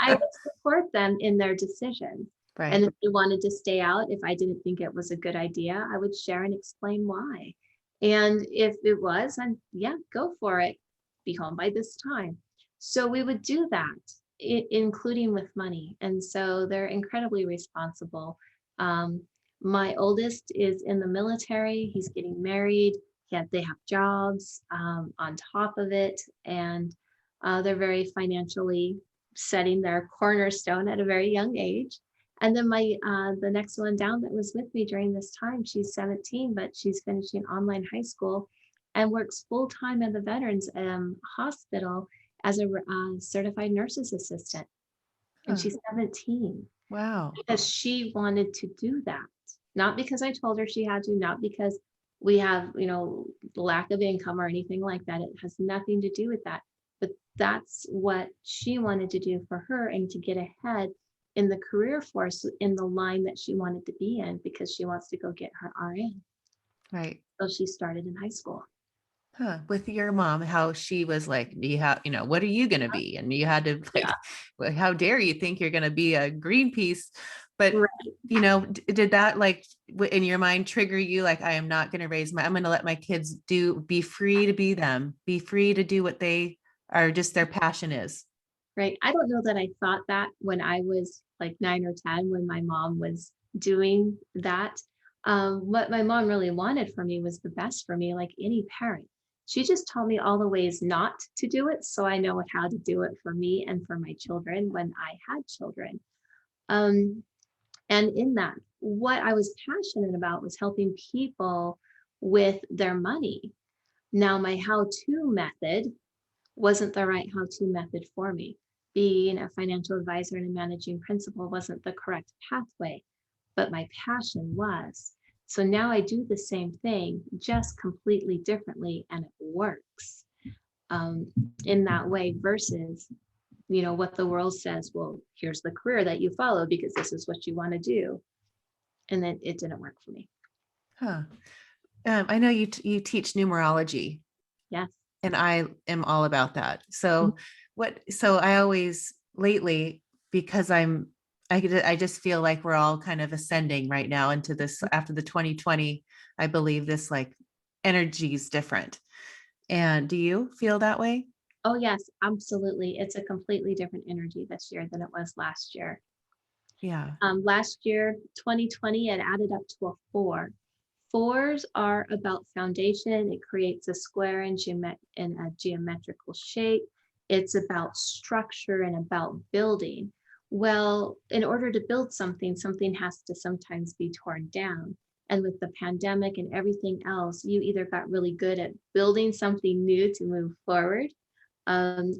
I would support them in their decisions. And Right. if they wanted to stay out, if I didn't think it was a good idea, I would share and explain why. And if it was, then yeah, go for it. Be home by this time. So we would do that, including with money. And so they're incredibly responsible. Um, my oldest is in the military. He's getting married. They have jobs on top of it. And they're very financially setting their cornerstone at a very young age. And then the next one down that was with me during this time, she's 17, but she's finishing online high school and works full time at the Veterans Hospital as a certified nurse's assistant. And Huh. she's 17 Wow. because she wanted to do that, not because I told her she had to, not because we have, lack of income or anything like that. It has nothing to do with that. But that's what she wanted to do for her and to get ahead in the career force in the line that she wanted to be in because she wants to go get her RN. Right. So she started in high school. Huh. With your mom, how she was like, you have, what are you going to be? And you had to Yeah. like, well, how dare you think you're going to be a Greenpeace? But, Right. did that like in your mind trigger you? Like, I am not going to I'm going to let my kids be free to be them, be free to do what they are, just their passion is. Right. I don't know that I thought that when I was like 9 or 10 when my mom was doing that. What my mom really wanted for me was the best for me, like any parent. She just taught me all the ways not to do it so I know how to do it for me and for my children when I had children. Um, and in that, what I was passionate about was helping people with their money. Now, my how to method wasn't the right how-to method for me. Being a financial advisor and a managing principal wasn't the correct pathway, but my passion was. So now I do the same thing, just completely differently, and it works um, in that way versus, what the world says, well, here's the career that you follow because this is what you want to do. And then it didn't work for me. Huh. I know you teach numerology, Yes. and I am all about that. Mhm. So I always lately, because I just feel like we're all kind of ascending right now into this after the 2020, I believe this like energy is different. And do you feel that way? Oh, yes, absolutely. It's a completely different energy this year than it was last year. Yeah. Last year, 2020, it added up to a 4. Fours are about foundation. It creates a square in a geometrical shape. It's about structure and about building. Well, in order to build something, something has to sometimes be torn down. And with the pandemic and everything else, you either got really good at building something new to move forward,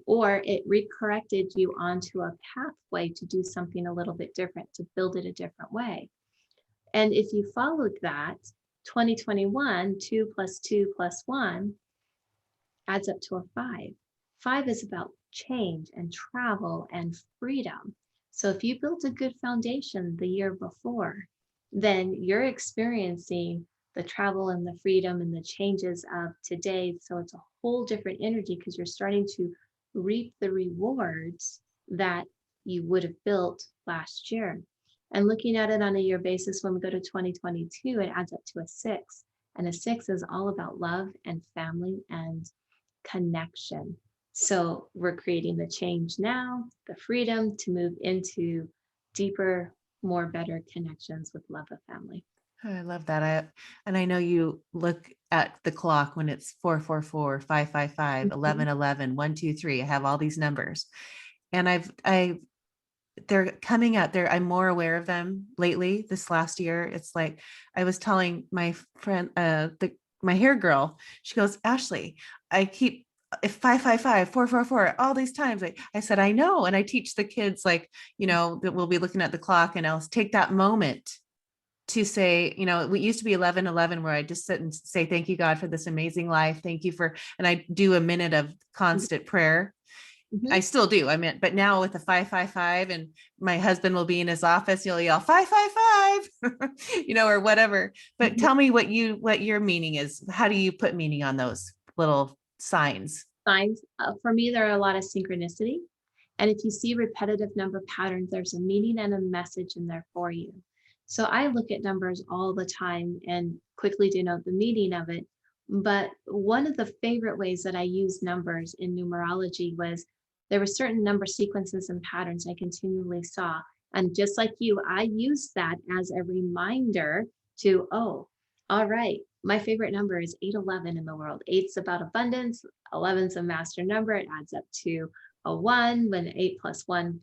or it recorrected you onto a pathway to do something a little bit different, to build it a different way. And if you followed that, 2021, 2 plus 2 plus 1 adds up to a 5. 5 is about change and travel and freedom. So if you built a good foundation the year before, then you're experiencing the travel and the freedom and the changes of today. So it's a whole different energy because you're starting to reap the rewards that you would have built last year. And looking at it on a year basis, when we go to 2022, it adds up to a 6. And a 6 is all about love and family and connection. So we're creating the change now, the freedom to move into deeper, more better connections with love of family. I love that. And I know you look at the clock when it's 444, 555, Mhm. 1111, 123. I have all these numbers. And they're coming out there. I'm more aware of them lately this last year. It's like I was telling my friend, my hair girl, she goes, Ashley, I keep if 555, 444, all these times. I said, I know. And I teach the kids like, that we'll be looking at the clock and I'll take that moment to say, we used to be 1111 where I just sit and say, thank you, God, for this amazing life. Thank you and I do a minute of constant prayer. Mhm. I still do. But now with the 555 and my husband will be in his office, he'll yell 555, or whatever. But Mhm. tell me what your meaning is. How do you put meaning on those little signs? Signs, for me, there are a lot of synchronicity. And if you see repetitive number patterns, there's a meaning and a message in there for you. So I look at numbers all the time and quickly denote the meaning of it. But one of the favorite ways that I use numbers in numerology was there were certain number sequences and patterns I continually saw. And just like you, I used that as a reminder to, oh, all right, my favorite number is 811 in the world. Eight's about abundance, 11's a master number. It adds up to a 1. When 8 plus 1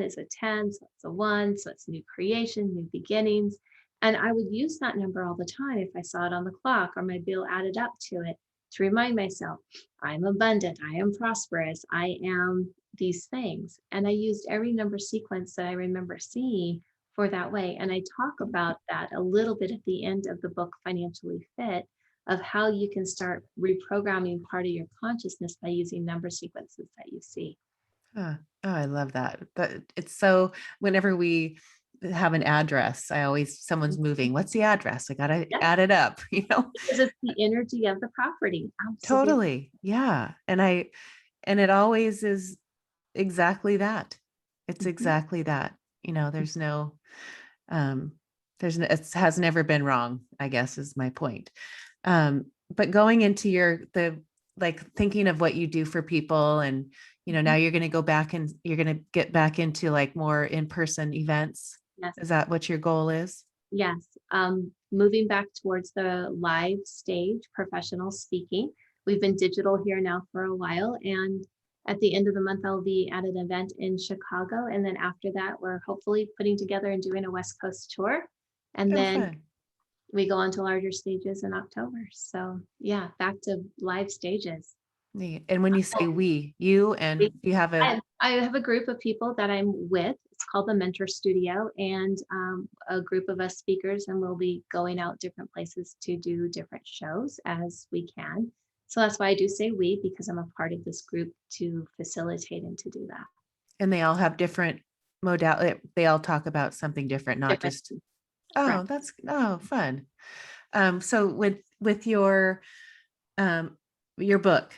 is a 10, so it's a 1. So it's new creation, new beginnings. And I would use that number all the time if I saw it on the clock or my bill added up to it to remind myself, I'm abundant, I am prosperous, I am these things. And I used every number sequence that I remember seeing for that way. And I talk about that a little bit at the end of the book, Financially Fit, of how you can start reprogramming part of your consciousness by using number sequences that you see. Huh. Oh, I love that. But it's so whenever we have an address, I always someone's Mhm. moving. What's the address? I gotta Yeah, add it up, you know? because it's the energy of the property. Absolutely. Totally. Yeah. And it always is exactly that. It's Mhm. exactly that. You know, um it has never been wrong, I guess is my point. But going into the like thinking of what you do for people and now Mhm. you're going to go back and you're going to get back into like more in-person events. Yes. Is that what your goal is? Yes. Moving back towards the live stage, professional speaking. We've been digital here now for a while. And at the end of the month, I'll be at an event in Chicago. And then after that, we're hopefully putting together and doing a West Coast tour. And Oh, then fun. we go on to larger stages in October. So, yeah, back to live stages. Neat. And when you say we, you and you have a I have a group of people that I'm with. It's called the Mentor Studio, and a group of us speakers, and we'll be going out different places to do different shows as we can. So that's why I do say we, because I'm a part of this group to facilitate and to do that. and they all have different modality. They all talk about something different, not Different, just, correct. oh, that's, oh, fun. So with your book,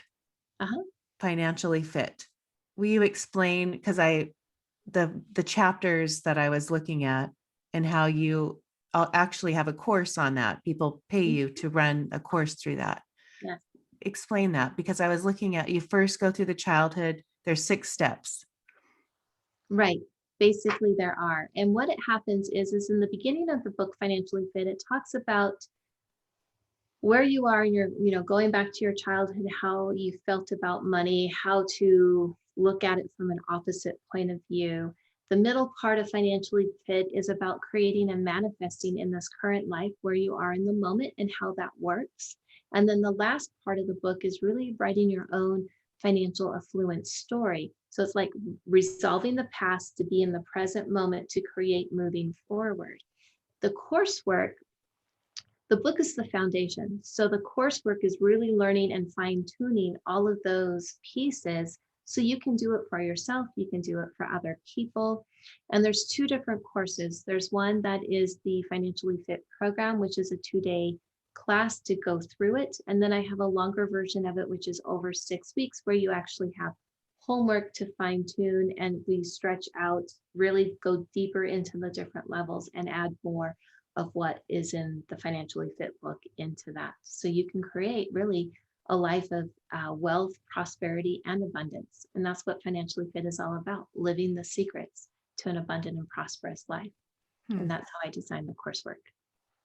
Uh-huh. Financially Fit, will you explain, because the chapters that I was looking at and how you actually have a course on that. People pay Mhm. you to run a course through that. Yes. Explain that because I was looking at you first go through the childhood. There's 6 steps. Right. Basically, there are. And what it happens is in the beginning of the book, Financially Fit, it talks about where you are in your, going back to your childhood, how you felt about money, how to look at it from an opposite point of view. The middle part of Financially Fit is about creating and manifesting in this current life where you are in the moment and how that works. And then the last part of the book is really writing your own financial affluence story. So it's like resolving the past to be in the present moment to create moving forward. The coursework, the book is the foundation. So the coursework is really learning and fine tuning all of those pieces so you can do it for yourself, you can do it for other people. And there's 2 different courses. There's one that is the Financially Fit program, which is a 2-day class to go through it. And then I have a longer version of it, which is over 6 weeks, where you actually have homework to fine tune and we stretch out, really go deeper into the different levels and add more of what is in the Financially Fit book into that. So you can create really a life of wealth, prosperity, and abundance. And that's what Financially Fit is all about, living the secrets to an abundant and prosperous life. And Hmm. that's how I designed the coursework.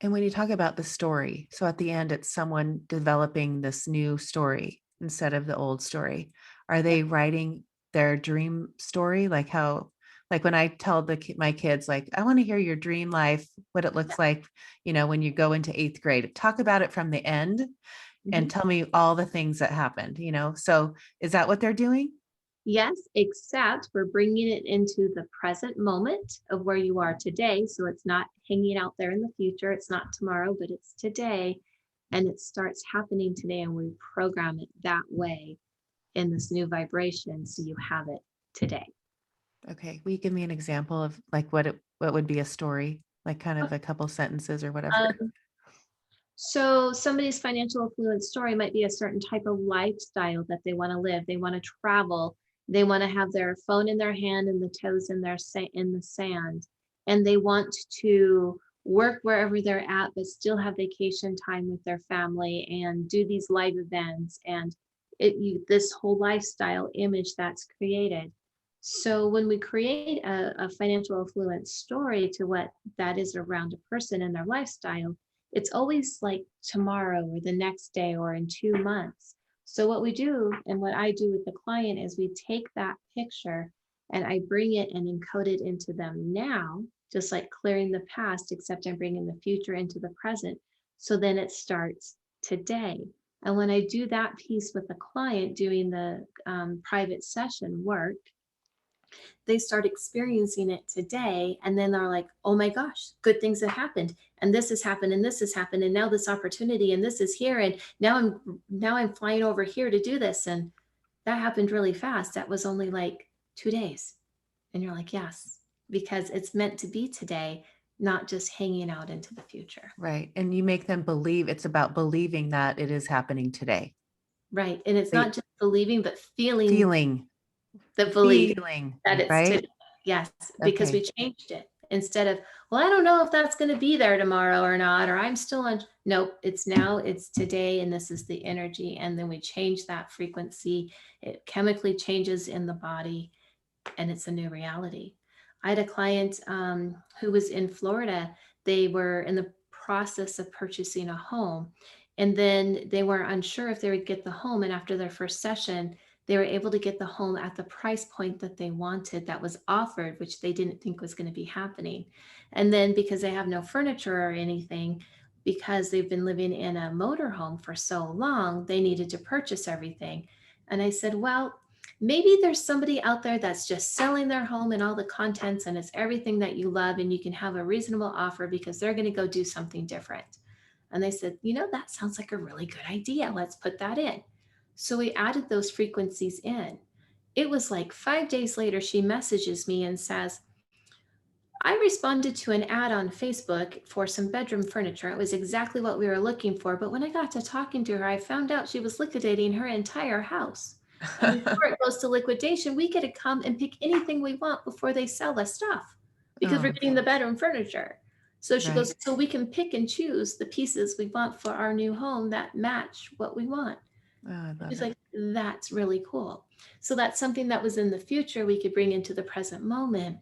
And when you talk about the story, so at the end, it's someone developing this new story instead of the old story. Are Yeah. they writing their dream story? Like how, like when I tell my kids, like, I want to hear your dream life, what it Yeah. looks like, when you go into 8th grade, talk about it from the end and Mhm. tell me all the things that happened. So is that what they're doing? Yes, except we're bringing it into the present moment of where you are today. So it's not hanging out there in the future. It's not tomorrow, but it's today. And it starts happening today. And we program it that way in this new vibration. So you have it today. Okay. Will you give me an example of like what would be a story, like kind of a couple sentences or whatever? Um, so somebody's financial affluence story might be a certain type of lifestyle that they want to live. They want to travel. They want to have their phone in their hand and the toes in in the sand, and they want to work wherever they're at, but still have vacation time with their family and do these live events and this whole lifestyle image that's created. So when we create a financial affluence story to what that is around a person and their lifestyle, it's always like tomorrow or the next day or in 2 months. So what we do and what I do with the client is we take that picture and I bring it and encode it into them now, just like clearing the past, except I'm bringing the future into the present. So then it starts today. And when I do that piece with the client doing the private session work, they start experiencing it today and then they're like, oh my gosh, good things have happened and this has happened and this has happened and now this opportunity and this is here and now I'm flying over here to do this. And that happened really fast. That was only like 2 days. And you're like, yes, because it's meant to be today, not just hanging out into the future. Right. And you make them believe it's about believing that it is happening today. Right. And it's not They just believing, but feeling feeling, the belief feeling, that it's right? today. Yes, because we Okay. changed it instead of, well, I don't know if that's going to be there tomorrow or not, or I'm still on. Nope, it's now, it's today, and this is the energy. And then we change that frequency. It chemically changes in the body, and it's a new reality. I had a client who was in Florida. They were in the process of purchasing a home, and then they were unsure if they would get the home. And after their first session, they were able to get the home at the price point that they wanted, that was offered, which they didn't think was going to be happening. And then because they have no furniture or anything, because they've been living in a motorhome for so long, they needed to purchase everything. And I said, well, maybe there's somebody out there that's just selling their home and all the contents, and it's everything that you love, and you can have a reasonable offer because they're going to go do something different. And they said, that sounds like a really good idea. Let's put that in. So we added those frequencies in. It was like 5 days later, she messages me and says, I responded to an ad on Facebook for some bedroom furniture. It was exactly what we were looking for. But when I got to talking to her, I found out she was liquidating her entire house. And before it goes to liquidation, we get to come and pick anything we want before they sell the stuff, because we're Oh, getting the bedroom furniture. So she right. goes, so we can pick and choose the pieces we want for our new home that match what we want. Oh, I love She's it. like, that's really cool. So that's something that was in the future we could bring into the present moment.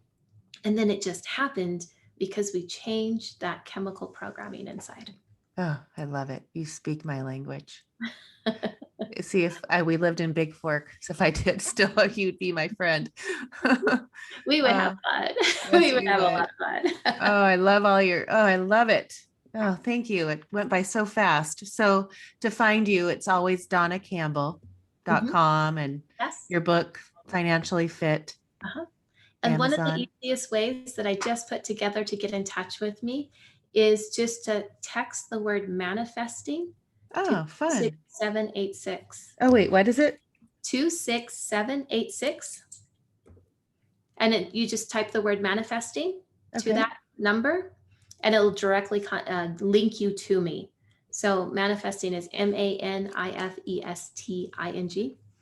And then it just happened because we changed that chemical programming inside. Oh, I love it. You speak my language. See if we lived in Big Fork. So if I did still, you'd be my friend. We would have uh, fun. yes, We would we have a lot would. of Oh, fun. I love I love it. Oh, thank you. It went by so fast. So to find you, it's always Mhm. DawnaCampbell.com and Yes. your book, Financially Fit, Uh-huh. And one of the Amazon. easiest ways that I just put together to get in touch with me is just to text the word manifesting to Oh, fun. 26786. Oh, wait, what is it? 26786. And you just type the word manifesting to Okay. that number, and it'll directly link you to me. So manifesting is manifesting.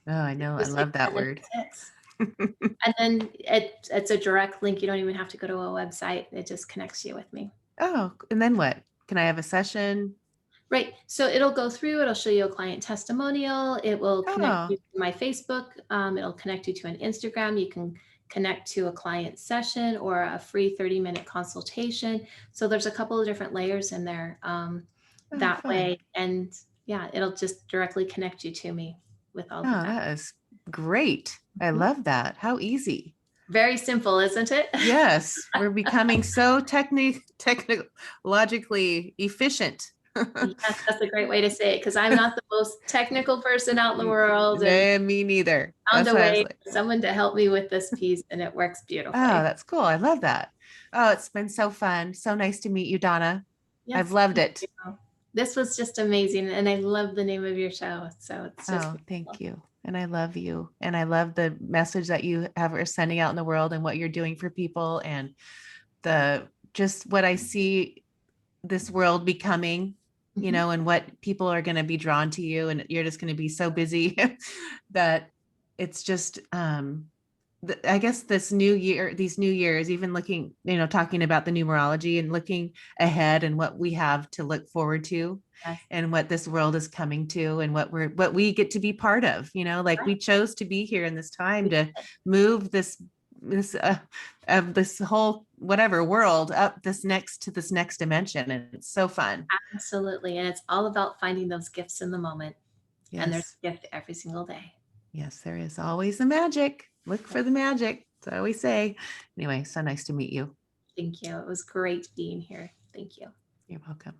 Oh, I know. I love that word. 26786. And then it's a direct link. You don't even have to go to a website. It just connects you with me. Oh, and then what? Can I have a session? Right. So it'll go through, it'll show you a client testimonial. It will connect Oh, you to my Facebook. It'll connect you to an Instagram. You can connect to a client session or a free 30-minute consultation. So there's a couple of different layers in there oh, that fun. way. And yeah, it'll just directly connect you to me with all of Oh, that. that is great. I Mhm. love that. How easy. Very simple, isn't it? Yes, we're becoming so technologically efficient. Yes, that's a great way to say it, because I'm not the most technical person out in the world, and No, me neither. found That's a why I was way like, for someone to help me with this piece, and it works oh, beautifully. that's cool. I love that. Oh, it's been so fun. So nice to meet you, Dawna. I've Yes, loved thank it. you. This was just amazing, and I love the name of your show, so it's just Oh, thank beautiful. you. And I love you. And I love the message that you have are sending out in the world and what you're doing for people and the just what I see this world becoming, Mhm. and what people are going to be drawn to you. And you're just going to be so busy that it's just, I guess this new year, these new years, even looking, talking about the numerology and looking ahead and what we have to look forward to Yes, and what this world is coming to and what we get to be part of, like right. we chose to be here in this time We to move this of this whole whatever world up this next dimension, and it's so fun. absolutely, and it's all about finding those gifts in the moment, and there's Yes, a gift every single day. yes, there is always the magic. Look for the magic, so I always say. Anyway, so nice to meet you. Thank you. It was great being here. Thank you. You're welcome.